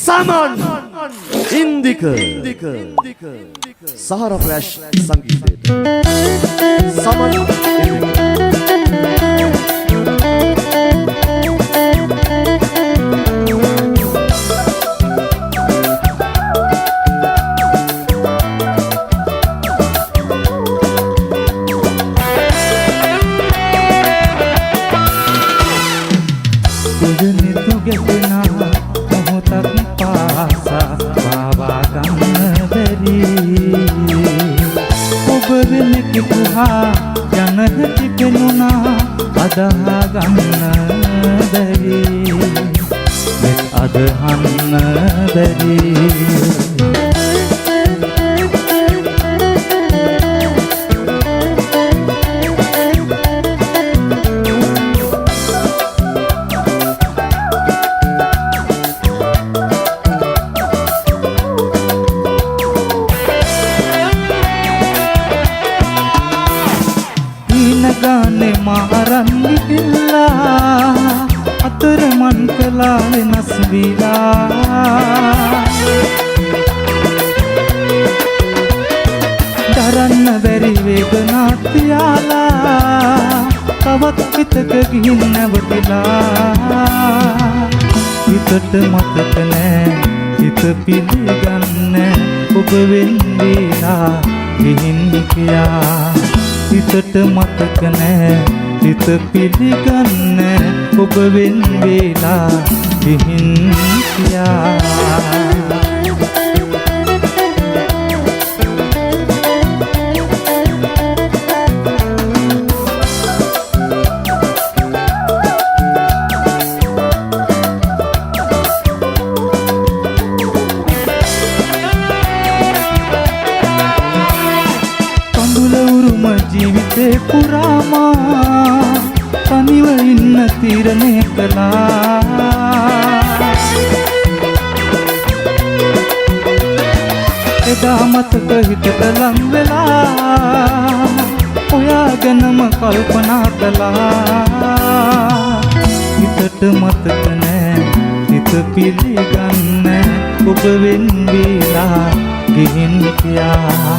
Saman Indika Sahara Flash Sangeet Saman जनहति पेनुना अदहा गन्न दरी met adhan dari गाने मारन बिल्ला अतर मन कला नसबीला डरन बेरी वेदना त्याला तवत पितक गिन नवतिला हितट मतक ने हित पिलिगन्ने ඔබ වෙන්දීලා ගිහින් කියා හිතට මතක නෑ හිත පිළිගන්නේ ඔබ වෙන් වේලා ගිහින් කියා ජීවිතේ පුරාම තනිව ඉන්න තීරණය කළා එදා මතක හිතට ලං වෙලා ඔයාගෙනම කල්පනා කළා හිතට මතක නෑ හිත පිළිගන්නේ ඔබ වෙන් වේලා ගිහින් කියා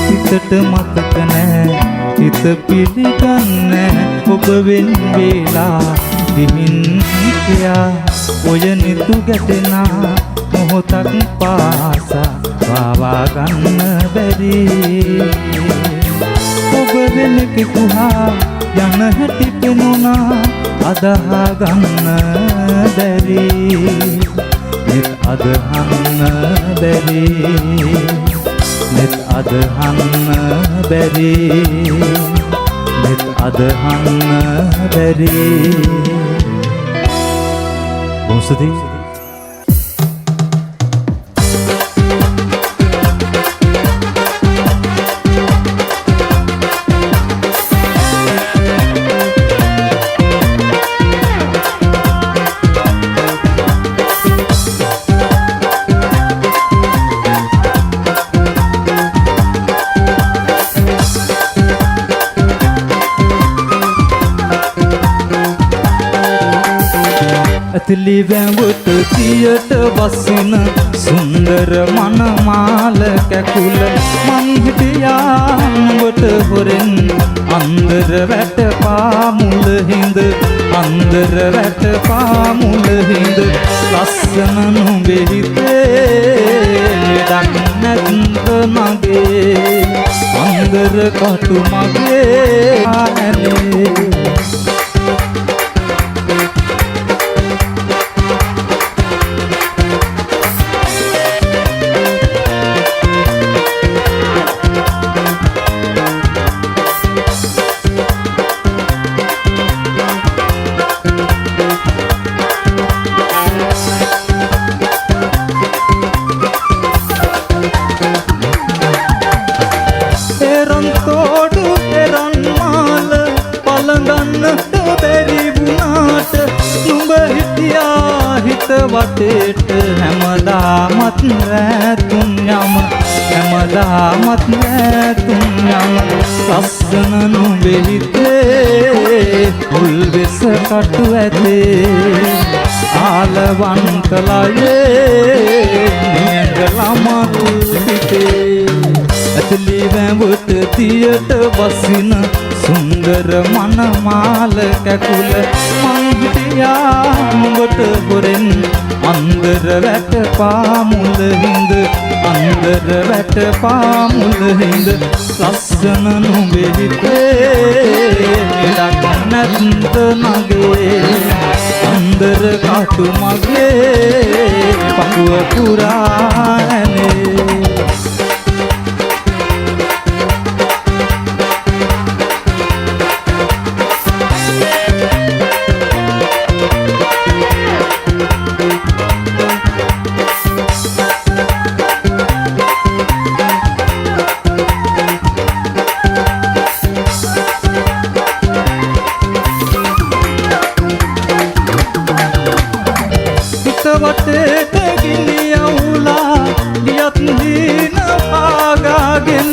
හිතට මතක නෑ හිත පිළිගන්නේ ඔබ වෙන් වේලා ගිහින් කියා ඔය නිතු ගැටෙනා මොහොතක් පාසා පාවා ගන්න බැරි ඔබ වෙන කිකුහා යන හැටි පෙනුණා අදහා ගන්න බැරි මෙත් අදහන්න බැරි මෙත් අදහන්න බැරි මෙත් අදහන්න බැරි බොසදී ඇතිලි වැඹුට තියට වසින සුන්දර මනමාල කැකුල මං හිටියා නුඹට හොරෙන් අන්දර වැට පාමුල හිඳ අන්දර වැට පාමුල හිඳ ලස්සන නුඹේ හිතේ ලෙඩක් නැත්ද මගේ අන්දර කටු මගේ ආනේ වටේට හැමදාමත් රැතුන් යම හැම හැමදාමත් නැතුම් යම ලස්සන නුඹේ හිතේ උල්වෙස කටු ඇතේ ආලවන්තලයේ නියඟ ළමල් පිටේ ඇතලි වැඹුට තියට බසින සුන්දර මනමාල කැකුල මං හිටියා නුඹට හොරෙන් අන්දර වැට පාමුල හිඳ අන්දර වැට පාමුල හිඳ ලස්සන නුඹේ හිතේ ඉඩක් නැත්ද නගේ අන්දර කටු මගේ පපුව පුරානේ වටේට ගිනියවුලා ගියත් හීන පාගාගෙන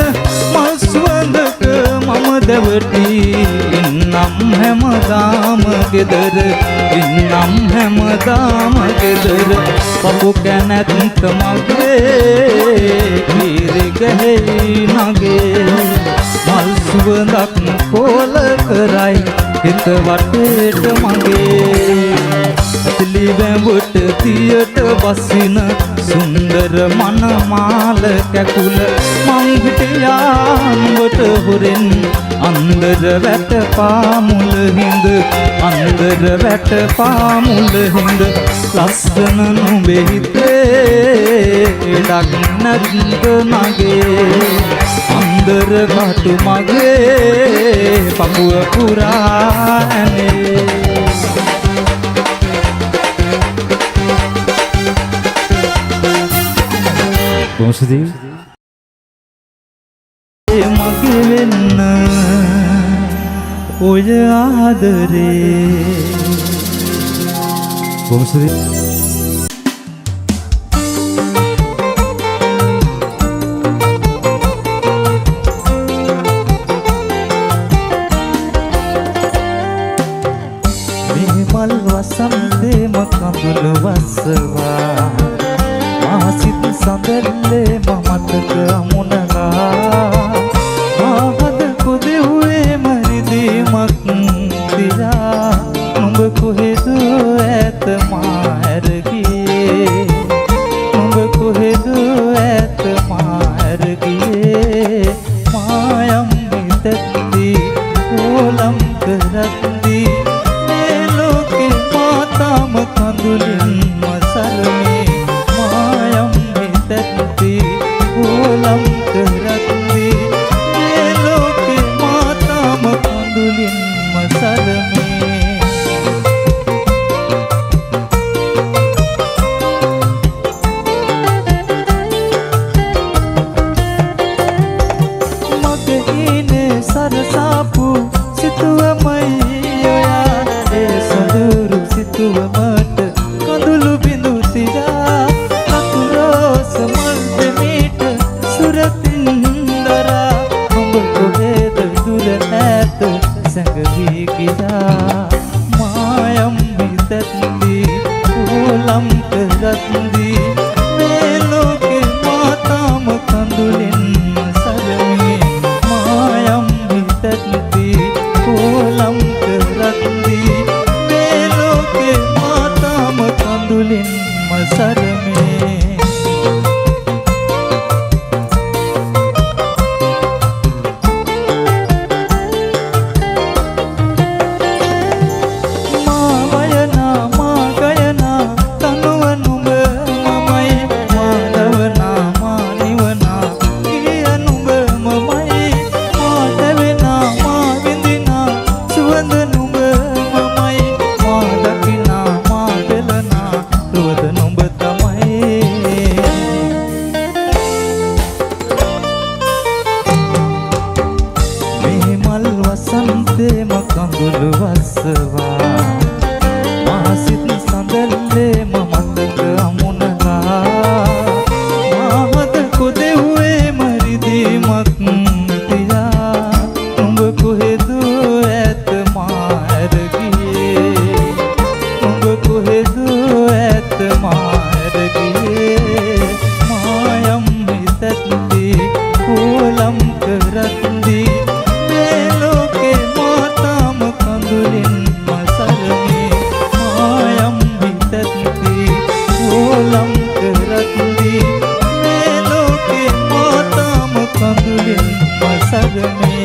මල් සුවඳක මම දැවටි ඉන්නම් හැමදාම ගෙදර ඉන්නම් හැමදාම ගෙදර පපු කැනැත්ත මගේ කීරි ගහෙයි නගේ මල් සුවඳක් පෝල කරයි හිත වටේට මගේ ඇතලි වැඹුට තියට බසින සුන්දර මනමාල කැකුල මං හිටියා නුඹට හොරෙන් අන්දර වැට පාමුල හිඳ අන්දර වැට පාමුල හිඳ ලස්සන නුඹේ හිතේ ඉඩක් නැත්ද නගේ අන්දර කටු මගේ පපුව පුරානේ කොහොමද මගේ වෙන්න ඔය ආදරේ කොහොමද මල් වසන්තේ මකඳුල වස්සවා මාසිත සඳල්ලේ මමතක අමුණලා ආහද කොදෙව්වේ මරිදීමක් දිලා නුඹ කොහෙද ඇත මා හැරගියේ නුඹ කොහෙද ඇත මා හැරගියේ මායම් හිතෙත්දී ඕලම් කරද්දී මේ ලෝකේ මාතම කඳුලින් මසල්මේ මායම් හිතෙත්දී ඕලම් කරද්දී මේ ලෝකේ මාතම කඳුලින් මසල්මේ මගේ සරසාපු සිතුවමයි ඔයා ඒ සොඳුරු සිතුවමට කඳුළු බිඳු තිරා අකුරෝස මල් දෙමිට සුරපින්දරා උඹ කොහෙද දුර ඈත සැඟවී ගියා මායම් හිතෙත්දී ඕලම් කරද්දී මේ ලෝකේ මාතම කඳුලින් මසලමේ මායම් හිතෙත්දී ඕලම් කරද්දී මේ ලෝකේ මාතම කඳුලින් මසලමේ කරමේ